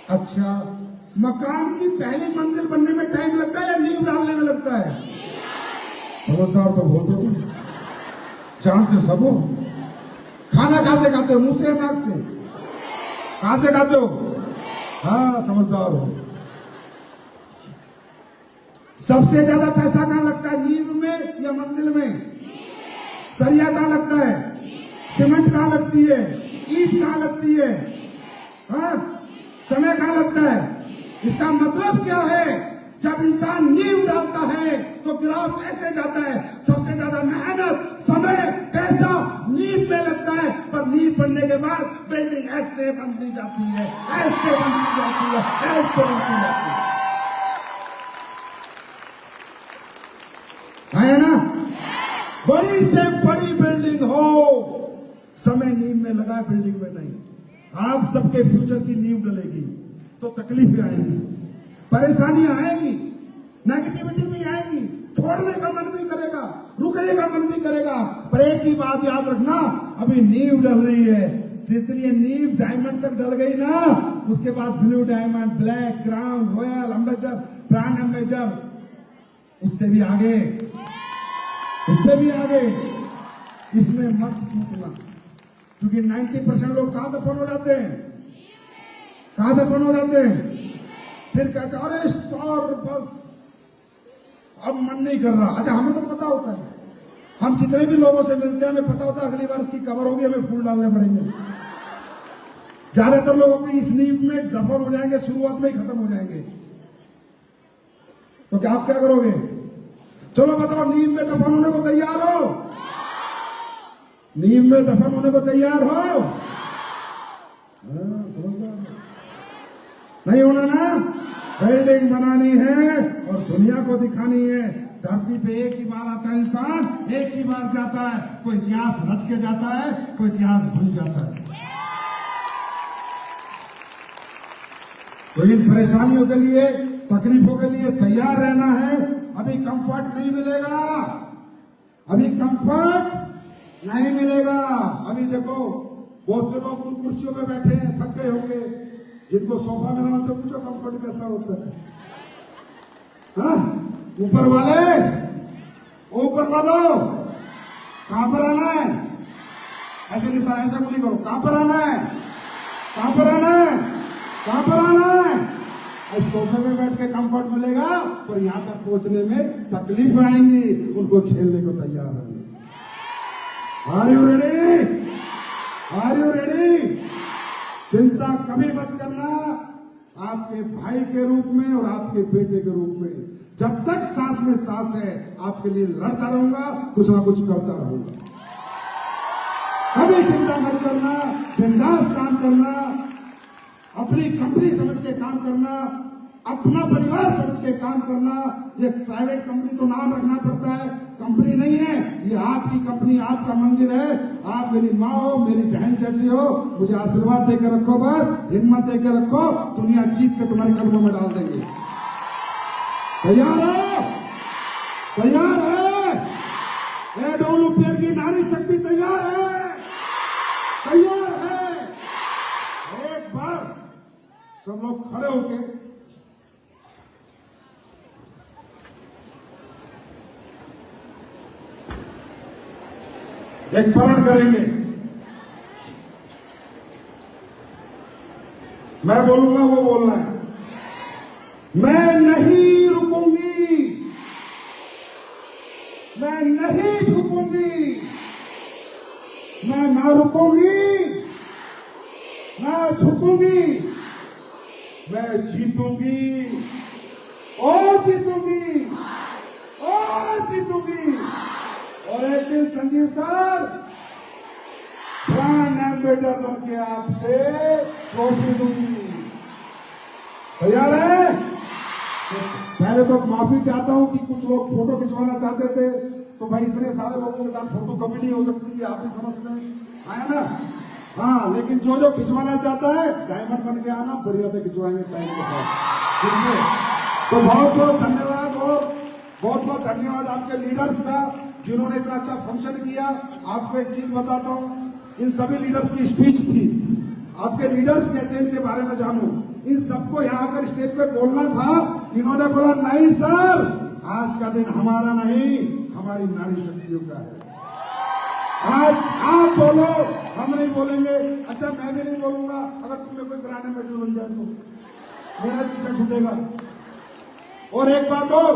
अच्छा, मकान की पहली मंजिल बनने में टाइम लगता है या नींव डालने में लगता है? समझदार तो बहुत हो तुम, जानते हो सब हो। खाना कहां से खाते हो? मुंह से, नाक से? कहां से खाते हो? हाँ, समझदार हो। सबसे ज्यादा पैसा कहां लगता है, नींव में या मंजिल में? सरिया कहां लगता है? सीमेंट कहां लगती है? ईंट कहां लगती है? हाँ, समय कहां लगता है? इसका मतलब क्या है? जब इंसान नींव डालता है तो ग्राफ ऐसे जाता है। सबसे ज्यादा मेहनत, समय, पैसा नींव में लगता है, पर नींव बनने के बाद बिल्डिंग ऐसे बनती जाती है, ऐसे बनती जाती है, ऐसे बनती जाती है ना? बड़ी से बड़ी बिल्डिंग हो, समय नींव में लगा, बिल्डिंग में नहीं। आप सबके फ्यूचर की नींव डलेगी तो तकलीफें आएंगी, परेशानियां आएंगी, नेगेटिविटी भी आएगी, छोड़ने का मन भी करेगा, रुकने का मन भी करेगा। पर एक ही बात याद रखना, अभी नींव डल रही है। जिस दिन ये नींव डायमंड तक डल गई ना, उसके बाद blue diamond, black, crown, royal, ambassador, brand ambassador, उससे भी आगे, उससे भी आगे। इसमें मत टूटना, क्योंकि 90% लोग कहां दफन हो जाते हैं? कहां दफन हो जाते हैं? फिर कहते अरे सर बस अब मन नहीं कर रहा। अच्छा, हमें तो पता होता है, हम जितने भी लोगों से मिलते हैं हमें पता होता है अगली बार इसकी कवर होगी, हमें फूल डालने पड़ेंगे। ज्यादातर लोग अपनी इस नींव में दफन हो जाएंगे, शुरुआत में ही खत्म हो जाएंगे। तो क्या आप क्या करोगे? चलो बताओ, नींव में दफन होने को तैयार हो? नींव में दफन होने को तैयार हो? समझदार नहीं होना ना। बिल्डिंग बनानी है और दुनिया को दिखानी है। धरती पे एक ही बार आता है इंसान, एक ही बार जाता है। कोई इतिहास रच के जाता है, कोई इतिहास भूल जाता है। तो इन परेशानियों के लिए, तकलीफों के लिए तैयार रहना है। अभी कंफर्ट नहीं मिलेगा, अभी कंफर्ट नहीं मिलेगा। अभी देखो, बहुत से लोग उन कुर्सियों में बैठे हैं, थक गए होंगे। जिनको सोफा मिला उनसे पूछो कंफर्ट कैसा होता है। हाँ, ऊपर वाले, ऊपर वालों, कहां पर आना है? ऐसे नहीं सर, ऐसा नहीं करो। कहां पर आना है? कहां पर आना है? कहां पर आना है? सोफे में बैठ के कंफर्ट मिलेगा, पर यहां तक पहुंचने में तकलीफ आएंगी। उनको झेलने को तैयार रहना। Are you ready? Are you ready? चिंता कभी मत करना। आपके भाई के रूप में और आपके बेटे के रूप में जब तक सांस में सांस है, आपके लिए लड़ता रहूंगा, कुछ ना कुछ करता रहूंगा। कभी चिंता मत करना, बिंदास काम करना, अपनी कंपनी समझ के काम करना, अपना परिवार समझ के काम करना। ये प्राइवेट कंपनी तो नाम रखना पड़ता है, कंपनी नहीं है ये। आपकी कंपनी, आपका मंदिर है। आप मेरी माँ हो, मेरी बहन जैसी हो। मुझे आशीर्वाद देकर रखो, बस हिम्मत देकर रखो। दुनिया जीत के तुम्हारे कदमों में डाल देंगे। तैयार हो? तैयार है? ये डोलू पेड़ की नारी शक्ति तैयार है? तैयार है? एक बार सब लोग खड़े होके एक प्रण करेंगे। मैं बोलूंगा, वो बोलना है। मैं नहीं रुकूंगी, मैं नहीं झुकूंगी, मैं ना रुकूंगी, ना झुकूंगी, मैं जीतूंगी और जीतूंगी और जीतूंगी। और एक दिन संजीव सर ब्रांड एम्बेसडर बन के आपसे ट्रॉफी दूंगी। तैयार है? तो पहले तो माफी चाहता हूं कि कुछ लोग फोटो खिंचवाना चाहते थे, तो भाई इतने सारे लोगों के साथ फोटो कभी नहीं हो सकती, आप भी समझते हैं, आया ना? हाँ, लेकिन जो खिंचवाना चाहता है डायमंड बन के आना, बढ़िया से खिंचवाएंगे टाइम के साथ, ठीक है? तो बहुत बहुत धन्यवाद। और बहुत बहुत धन्यवाद आपके लीडर्स का, जिन्होंने इतना अच्छा फंक्शन किया। आपको एक चीज बताता हूं, इन सभी लीडर्स की स्पीच थी। आपके लीडर्स कैसे, इनके बारे में जानूं। इन सबको यहाँ आकर स्टेज पे बोलना था, इन्होंने बोला नहीं सर, आज का दिन हमारा नहीं, हमारी नारी शक्तियों का है। आज आप बोलो, हम नहीं बोलेंगे। अच्छा, मैं भी नहीं बोलूंगा। अगर तुम्हें कोई ब्रांड एम्बेसडर बन जाए तो मेरा पीछे छूटेगा। और एक बात और,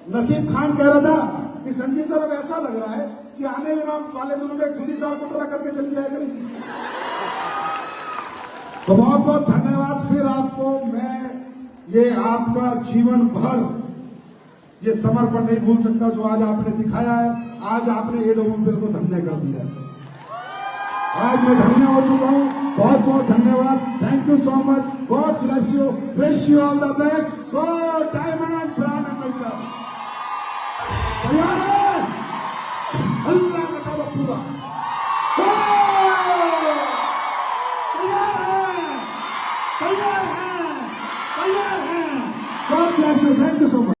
नसीब खान कह रहा था कि संजीव सर अब ऐसा लग रहा है कि आने वाले दिनों में खुद ही ताल कुटरा करके चली जाया करेंगी। तो बहुत बहुत धन्यवाद फिर आपको। मैं ये आपका जीवन भर ये समर्पण नहीं भूल सकता जो आज आपने दिखाया है। आज आपने एडोमोबाइल को धन्य कर दिया है। आज मैं धन्य हो चुका हूं। बहुत बहुत धन्यवाद। Thank you so much. God bless you. Wish you all the best. God diamond brand ambassador. तैयार है? हल्ला मचा दो पूरा। तैयार है? तैयार है? तैयार है? God bless you. Thank you so much.